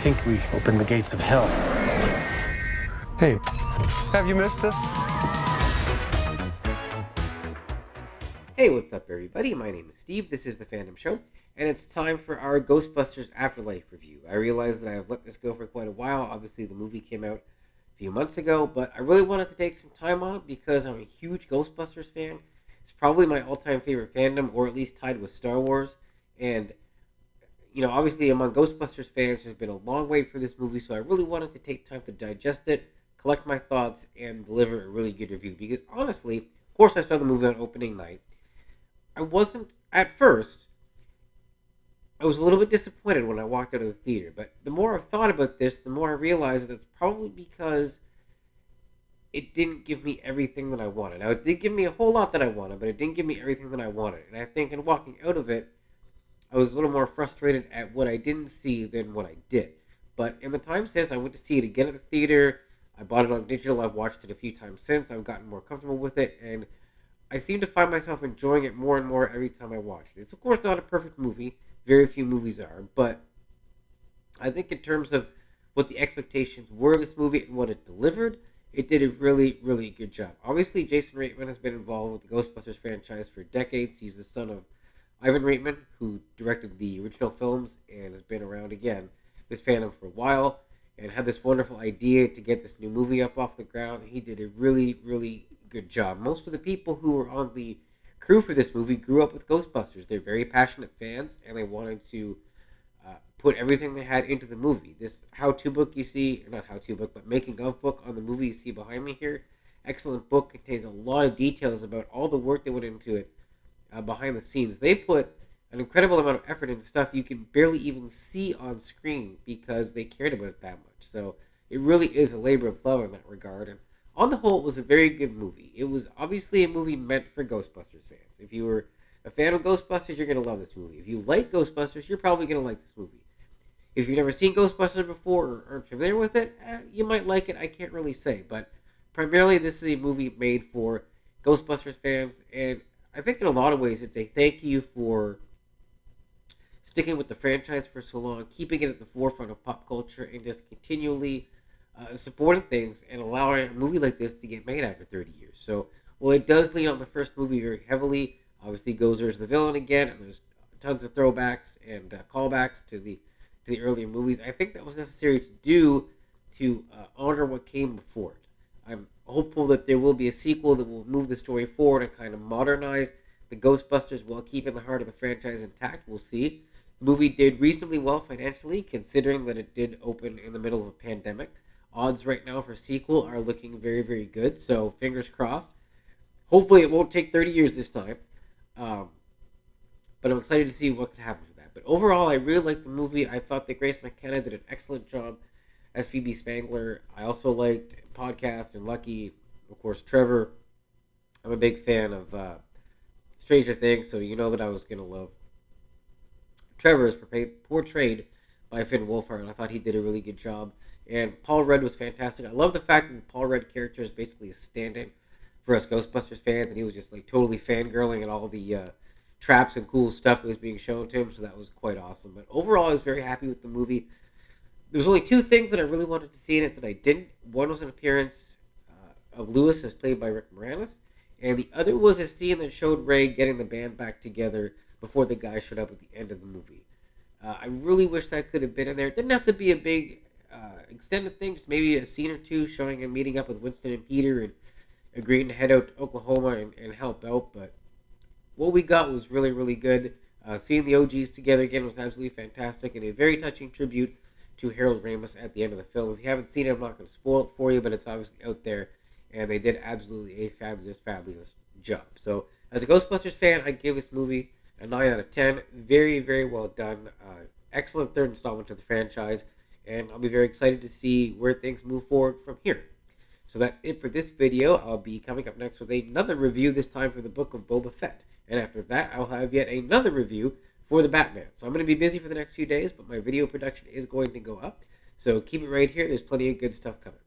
think we opened the gates of hell. Hey, have you missed us? Hey, what's up, everybody? My name is Steve. This is the Fandom Show, and it's time for our Ghostbusters Afterlife review. I realize that I've let this go for quite a while. Obviously, the movie came out a few months ago, but I really wanted to take some time on it because I'm a huge Ghostbusters fan. It's probably my all-time favorite fandom, or at least tied with Star Wars. And, obviously among Ghostbusters fans, there's been a long wait for this movie, so I really wanted to take time to digest it, collect my thoughts, and deliver a really good review. Because honestly, of course I saw the movie on opening night. I wasn't, at first, I was a little bit disappointed when I walked out of the theater. But the more I've thought about this, the more I realized that it's probably because it didn't give me everything that I wanted. Now, it did give me a whole lot that I wanted, but it didn't give me everything that I wanted. And I think in walking out of it, I was a little more frustrated at what I didn't see than what I did. But in the time since, I went to see it again at the theater. I bought it on digital. I've watched it a few times since. I've gotten more comfortable with it. And I seem to find myself enjoying it more and more every time I watch it. It's, of course, not a perfect movie. Very few movies are. But I think in terms of what the expectations were of this movie and what it delivered, it did a really, really good job. Obviously, Jason Reitman has been involved with the Ghostbusters franchise for decades. He's the son of Ivan Reitman, who directed the original films and has been around again, this fandom for a while, and had this wonderful idea to get this new movie up off the ground. He did a really, really good job. Most of the people who were on the crew for this movie grew up with Ghostbusters. They're very passionate fans, and they wanted to put everything they had into the movie. This how-to book you see, not how-to book, but making of book on the movie you see behind me here, excellent book, contains a lot of details about all the work that went into it behind the scenes. They put an incredible amount of effort into stuff you can barely even see on screen because they cared about it that much. So it really is a labor of love in that regard. And on the whole, it was a very good movie. It was obviously a movie meant for Ghostbusters fans. If you were a fan of Ghostbusters, you're going to love this movie. If you like Ghostbusters, you're probably going to like this movie. If you've never seen Ghostbusters before or aren't familiar with it, you might like it. I can't really say. But primarily, this is a movie made for Ghostbusters fans. And I think in a lot of ways, it's a thank you for sticking with the franchise for so long, keeping it at the forefront of pop culture, and just continually supporting things and allowing a movie like this to get made after 30 years. So, while it does lean on the first movie very heavily, obviously Gozer is the villain again, and there's tons of throwbacks and callbacks to the earlier movies. I think that was necessary to do to honor what came before it. I'm hopeful that there will be a sequel that will move the story forward and kind of modernize the Ghostbusters while keeping the heart of the franchise intact. We'll see. The movie did reasonably well financially, considering that it did open in the middle of a pandemic. Odds right now for sequel are looking very, very good, so fingers crossed. Hopefully it won't take 30 years this time, but I'm excited to see what could happen with that. But overall, I really liked the movie. I thought that Grace McKenna did an excellent job as Phoebe Spangler. I also liked Podcast and Lucky, of course, Trevor. I'm a big fan of Stranger Things, so you know that I was going to love Trevor is portrayed by Finn Wolfhard, and I thought he did a really good job. And Paul Rudd was fantastic. I love the fact that the Paul Rudd character is basically a stand-in for us Ghostbusters fans, and he was just like totally fangirling at all the traps and cool stuff that was being shown to him, so that was quite awesome. But overall, I was very happy with the movie. There was only two things that I really wanted to see in it that I didn't. One was an appearance of Lewis as played by Rick Moranis, and the other was a scene that showed Ray getting the band back together before the guy showed up at the end of the movie. I really wish that could have been in there. It didn't have to be a big extended thing, just maybe a scene or two showing him meeting up with Winston and Peter and agreeing to head out to Oklahoma and help out. But what we got was really, really good. Seeing the OGs together again was absolutely fantastic and a very touching tribute to Harold Ramis at the end of the film. If you haven't seen it, I'm not going to spoil it for you, but it's obviously out there, and they did absolutely a fabulous, fabulous job. So, as a Ghostbusters fan, I give this movie a 9 out of 10. Very, very well done. Excellent third installment to the franchise, and I'll be very excited to see where things move forward from here. So that's it for this video. I'll be coming up next with another review, this time for the Book of Boba Fett. And after that, I'll have yet another review for the Batman. So I'm going to be busy for the next few days, but my video production is going to go up. So keep it right here. There's plenty of good stuff coming.